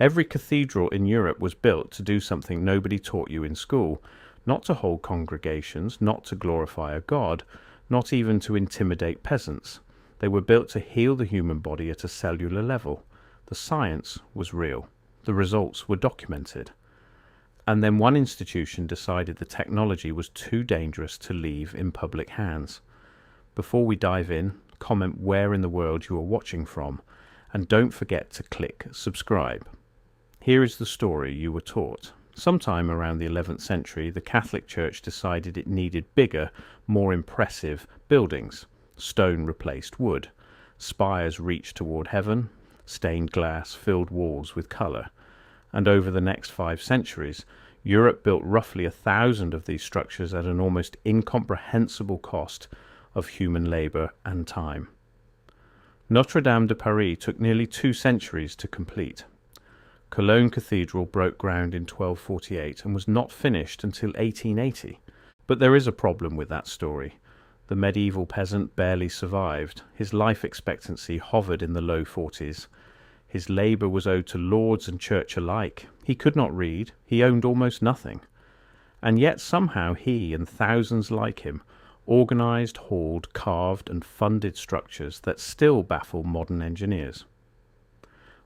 Every cathedral in Europe was built to do something nobody taught you in school, not to hold congregations, not to glorify a god, not even to intimidate peasants. They were built to heal the human body at a cellular level. The science was real. The results were documented. And then one institution decided the technology was too dangerous to leave in public hands. Before we dive in, comment where in the world you are watching from, and don't forget to click subscribe. Here is the story you were taught. Sometime around the 11th century, the Catholic Church decided it needed bigger, more impressive buildings. Stone replaced wood. Spires reached toward heaven. Stained glass filled walls with colour. And over the next 5 centuries, Europe built roughly 1,000 of these structures at an almost incomprehensible cost of human labour and time. Notre Dame de Paris took nearly 2 centuries to complete. Cologne Cathedral broke ground in 1248 and was not finished until 1880. But there is a problem with that story. The medieval peasant barely survived. His life expectancy hovered in the low 40s. His labour was owed to lords and church alike. He could not read. He owned almost nothing. And yet somehow he and thousands like him organised, hauled, carved and funded structures that still baffle modern engineers.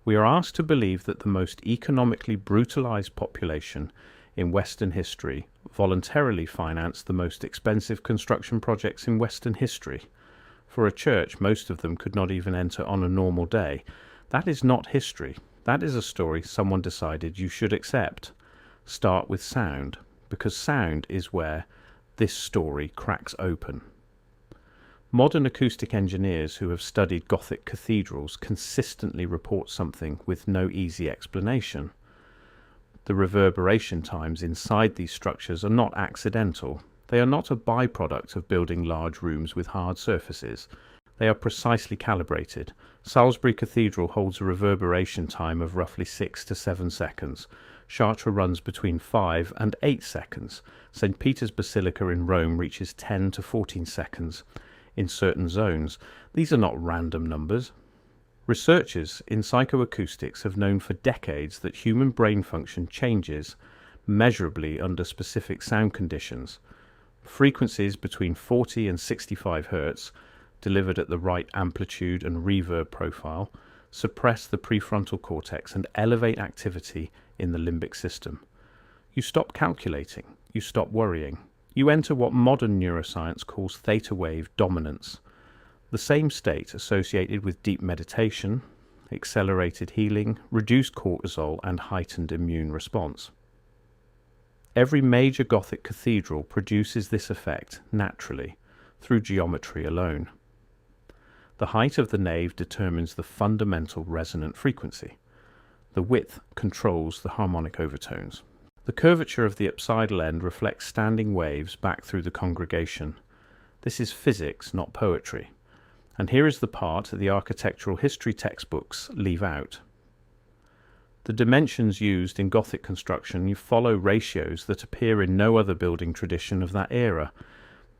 We are asked to believe that the most economically brutalised population in Western history voluntarily financed the most expensive construction projects in Western history. For a church, most of them could not even enter on a normal day. That is not history. That is a story someone decided you should accept. Start with sound, because sound is where this story cracks open. Modern acoustic engineers who have studied Gothic cathedrals consistently report something with no easy explanation. The reverberation times inside these structures are not accidental. They are not a byproduct of building large rooms with hard surfaces. They are precisely calibrated. Salisbury Cathedral holds a reverberation time of roughly 6 to 7 seconds. Chartres runs between 5 and 8 seconds. St. Peter's Basilica in Rome reaches 10 to 14 seconds. In certain zones, these are not random numbers. Researchers in psychoacoustics have known for decades that human brain function changes measurably under specific sound conditions. Frequencies between 40 and 65 Hz, delivered at the right amplitude and reverb profile, suppress the prefrontal cortex and elevate activity in the limbic system. You stop calculating, you stop worrying. You enter what modern neuroscience calls theta wave dominance, the same state associated with deep meditation, accelerated healing, reduced cortisol and heightened immune response. Every major Gothic cathedral produces this effect naturally, through geometry alone. The height of the nave determines the fundamental resonant frequency. The width controls the harmonic overtones. The curvature of the apsidal end reflects standing waves back through the congregation. This is physics, not poetry. And here is the part the architectural history textbooks leave out. The dimensions used in Gothic construction follow ratios that appear in no other building tradition of that era.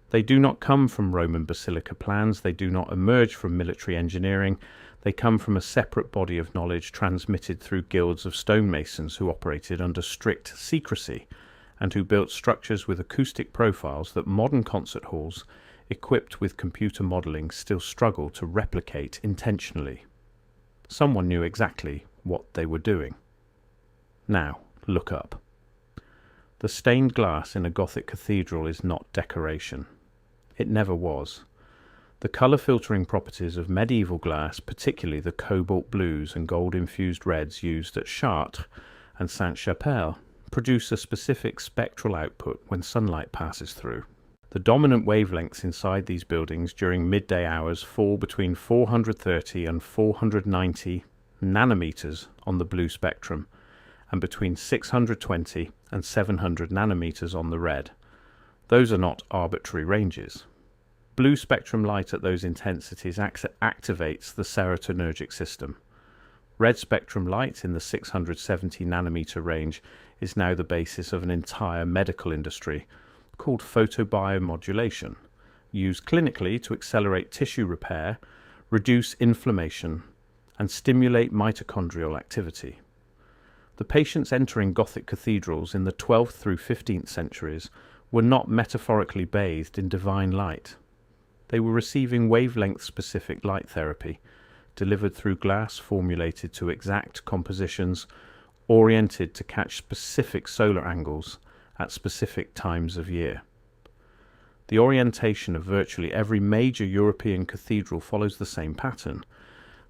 They do not come from Roman basilica plans, they do not emerge from military engineering, they come from a separate body of knowledge transmitted through guilds of stonemasons who operated under strict secrecy and who built structures with acoustic profiles that modern concert halls, equipped with computer modelling, still struggle to replicate intentionally. Someone knew exactly what they were doing. Now, look up. The stained glass in a Gothic cathedral is not decoration. It never was. The colour filtering properties of medieval glass, particularly the cobalt blues and gold-infused reds used at Chartres and Sainte-Chapelle, produce a specific spectral output when sunlight passes through. The dominant wavelengths inside these buildings during midday hours fall between 430 and 490 nanometers on the blue spectrum, and between 620 and 700 nanometers on the red. Those are not arbitrary ranges. Blue spectrum light at those intensities activates the serotonergic system. Red spectrum light in the 670 nanometer range is now the basis of an entire medical industry called photobiomodulation, used clinically to accelerate tissue repair, reduce inflammation, and stimulate mitochondrial activity. The patients entering Gothic cathedrals in the 12th through 15th centuries were not metaphorically bathed in divine light. They were receiving wavelength-specific light therapy, delivered through glass formulated to exact compositions, oriented to catch specific solar angles at specific times of year. The orientation of virtually every major European cathedral follows the same pattern.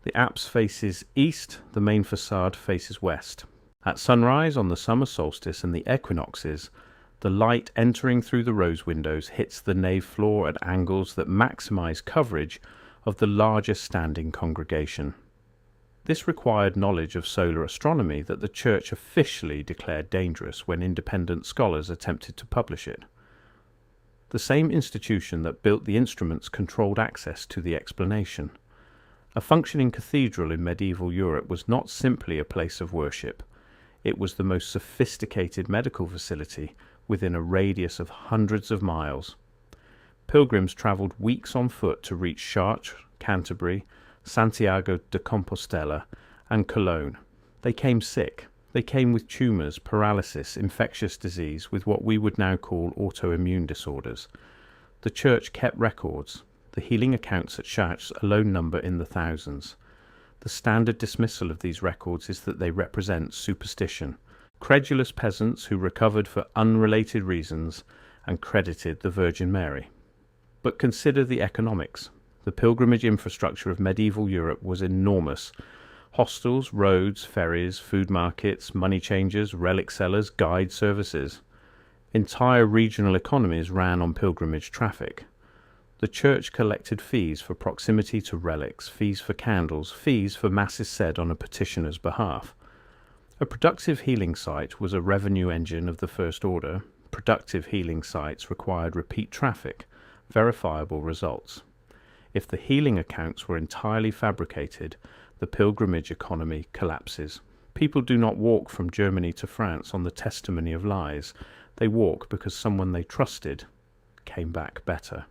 The apse faces east, the main facade faces west. At sunrise, on the summer solstice and the equinoxes, the light entering through the rose windows hits the nave floor at angles that maximize coverage of the largest standing congregation. This required knowledge of solar astronomy that the Church officially declared dangerous when independent scholars attempted to publish it. The same institution that built the instruments controlled access to the explanation. A functioning cathedral in medieval Europe was not simply a place of worship. It was the most sophisticated medical facility within a radius of hundreds of miles. Pilgrims travelled weeks on foot to reach Chartres, Canterbury, Santiago de Compostela, and Cologne. They came sick. They came with tumours, paralysis, infectious disease, with what we would now call autoimmune disorders. The Church kept records. The healing accounts at Chartres alone number in the thousands. The standard dismissal of these records is that they represent superstition. Credulous peasants who recovered for unrelated reasons and credited the Virgin Mary. But consider the economics. The pilgrimage infrastructure of medieval Europe was enormous. Hostels, roads, ferries, food markets, money changers, relic sellers, guide services. Entire regional economies ran on pilgrimage traffic. The Church collected fees for proximity to relics, fees for candles, fees for masses said on a petitioner's behalf. A productive healing site was a revenue engine of the first order. Productive healing sites required repeat traffic, verifiable results. If the healing accounts were entirely fabricated, the pilgrimage economy collapses. People do not walk from Germany to France on the testimony of lies. They walk because someone they trusted came back better.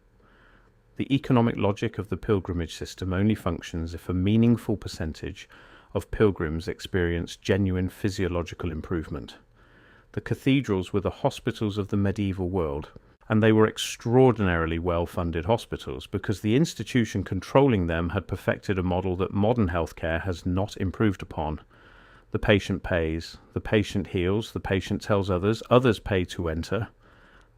The economic logic of the pilgrimage system only functions if a meaningful percentage of pilgrims experience genuine physiological improvement. The cathedrals were the hospitals of the medieval world, and they were extraordinarily well-funded hospitals because the institution controlling them had perfected a model that modern healthcare has not improved upon. The patient pays, the patient heals, the patient tells others, others pay to enter.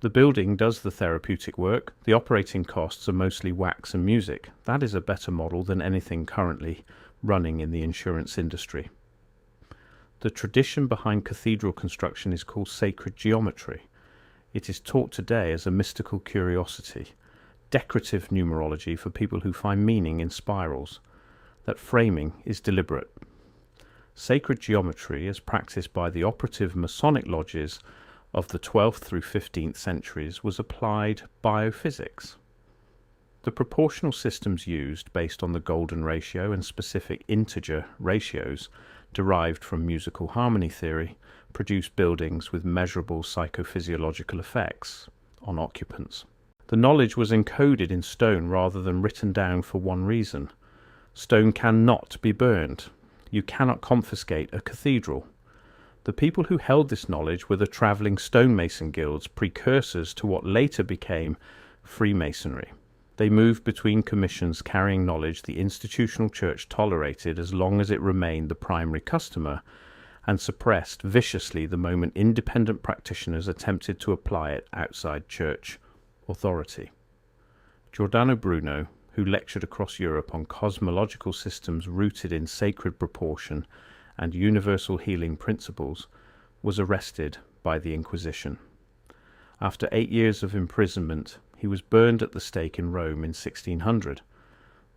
The building does the therapeutic work, the operating costs are mostly wax and music. That is a better model than anything currently running in the insurance industry. The tradition behind cathedral construction is called sacred geometry. It is taught today as a mystical curiosity, decorative numerology for people who find meaning in spirals. That framing is deliberate. Sacred geometry, as practiced by the operative Masonic lodges of the 12th through 15th centuries, was applied biophysics. The proportional systems used, based on the golden ratio and specific integer ratios derived from musical harmony theory, produce buildings with measurable psychophysiological effects on occupants. The knowledge was encoded in stone rather than written down for one reason. Stone cannot be burned. You cannot confiscate a cathedral. The people who held this knowledge were the travelling stonemason guilds, precursors to what later became Freemasonry. They moved between commissions carrying knowledge the institutional church tolerated as long as it remained the primary customer, and suppressed viciously the moment independent practitioners attempted to apply it outside church authority. Giordano Bruno, who lectured across Europe on cosmological systems rooted in sacred proportion and universal healing principles, was arrested by the Inquisition. After 8 years of imprisonment, he was burned at the stake in Rome in 1600.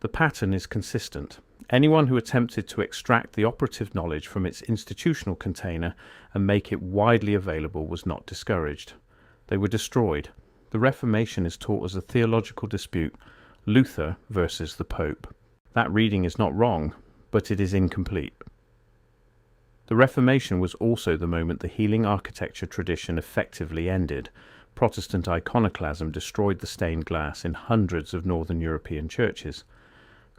The pattern is consistent. Anyone who attempted to extract the operative knowledge from its institutional container and make it widely available was not discouraged. They were destroyed. The Reformation is taught as a theological dispute, Luther versus the Pope. That reading is not wrong, but it is incomplete. The Reformation was also the moment the healing architecture tradition effectively ended. Protestant iconoclasm destroyed the stained glass in hundreds of northern European churches.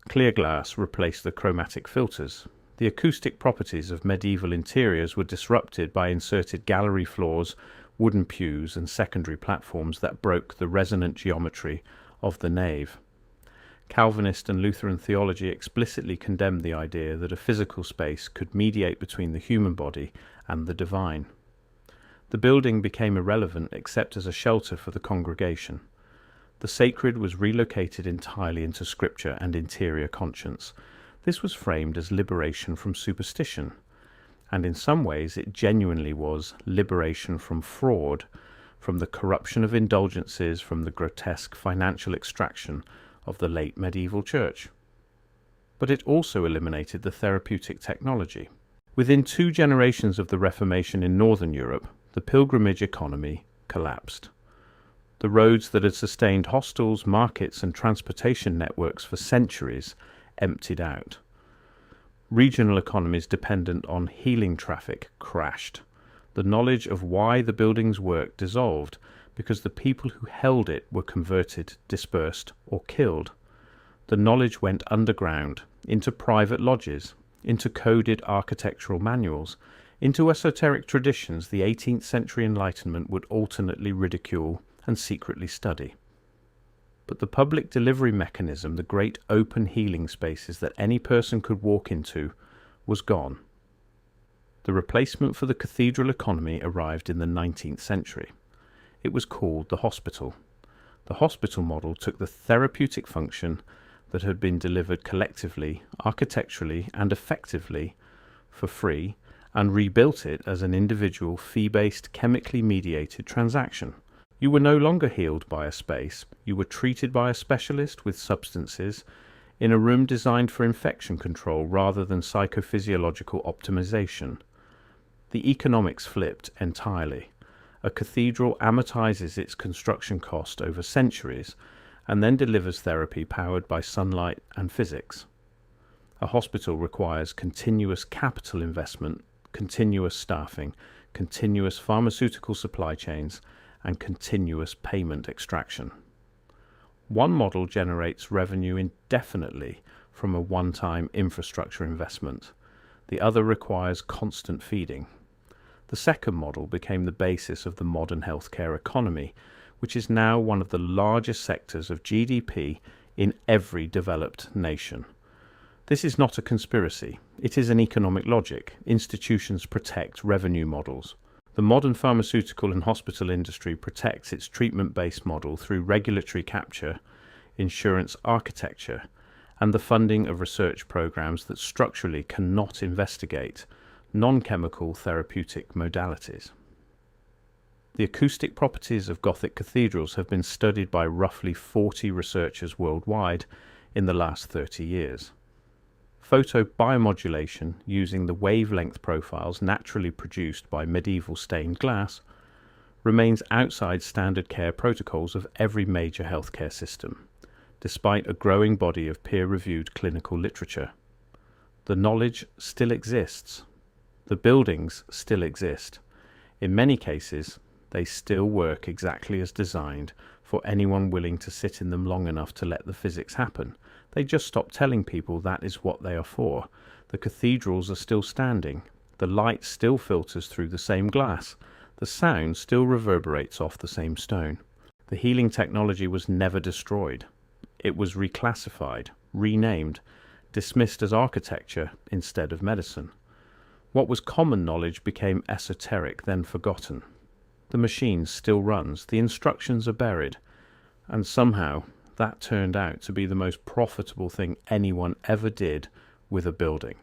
Clear glass replaced the chromatic filters. The acoustic properties of medieval interiors were disrupted by inserted gallery floors, wooden pews, and secondary platforms that broke the resonant geometry of the nave. Calvinist and Lutheran theology explicitly condemned the idea that a physical space could mediate between the human body and the divine. The building became irrelevant except as a shelter for the congregation. The sacred was relocated entirely into scripture and interior conscience. This was framed as liberation from superstition, and in some ways it genuinely was liberation from fraud, from the corruption of indulgences, from the grotesque financial extraction of the late medieval church. But it also eliminated the therapeutic technology. Within 2 generations of the Reformation in Northern Europe, the pilgrimage economy collapsed. The roads that had sustained hostels, markets, and transportation networks for centuries emptied out. Regional economies dependent on healing traffic crashed. The knowledge of why the buildings worked dissolved because the people who held it were converted, dispersed, or killed. The knowledge went underground, into private lodges, into coded architectural manuals, into esoteric traditions the 18th century Enlightenment would alternately ridicule and secretly study. But the public delivery mechanism, the great open healing spaces that any person could walk into, was gone. The replacement for the cathedral economy arrived in the 19th century. It was called the hospital. The hospital model took the therapeutic function that had been delivered collectively, architecturally, and effectively for free, and rebuilt it as an individual, fee-based, chemically mediated transaction. You were no longer healed by a space. You were treated by a specialist with substances in a room designed for infection control rather than psychophysiological optimization. The economics flipped entirely. A cathedral amortizes its construction cost over centuries and then delivers therapy powered by sunlight and physics. A hospital requires continuous capital investment, continuous staffing, continuous pharmaceutical supply chains, and continuous payment extraction. One model generates revenue indefinitely from a one-time infrastructure investment. The other requires constant feeding. The second model became the basis of the modern healthcare economy, which is now one of the largest sectors of GDP in every developed nation. This is not a conspiracy. It is an economic logic. Institutions protect revenue models. The modern pharmaceutical and hospital industry protects its treatment-based model through regulatory capture, insurance architecture, and the funding of research programs that structurally cannot investigate non-chemical therapeutic modalities. The acoustic properties of Gothic cathedrals have been studied by roughly 40 researchers worldwide in the last 30 years. Photobiomodulation, using the wavelength profiles naturally produced by medieval stained glass, remains outside standard care protocols of every major healthcare system, despite a growing body of peer-reviewed clinical literature. The knowledge still exists. The buildings still exist. In many cases, they still work exactly as designed for anyone willing to sit in them long enough to let the physics happen. They just stop telling people that is what they are for. The cathedrals are still standing. The light still filters through the same glass. The sound still reverberates off the same stone. The healing technology was never destroyed. It was reclassified, renamed, dismissed as architecture instead of medicine. What was common knowledge became esoteric, then forgotten. The machine still runs, the instructions are buried, and somehow that turned out to be the most profitable thing anyone ever did with a building.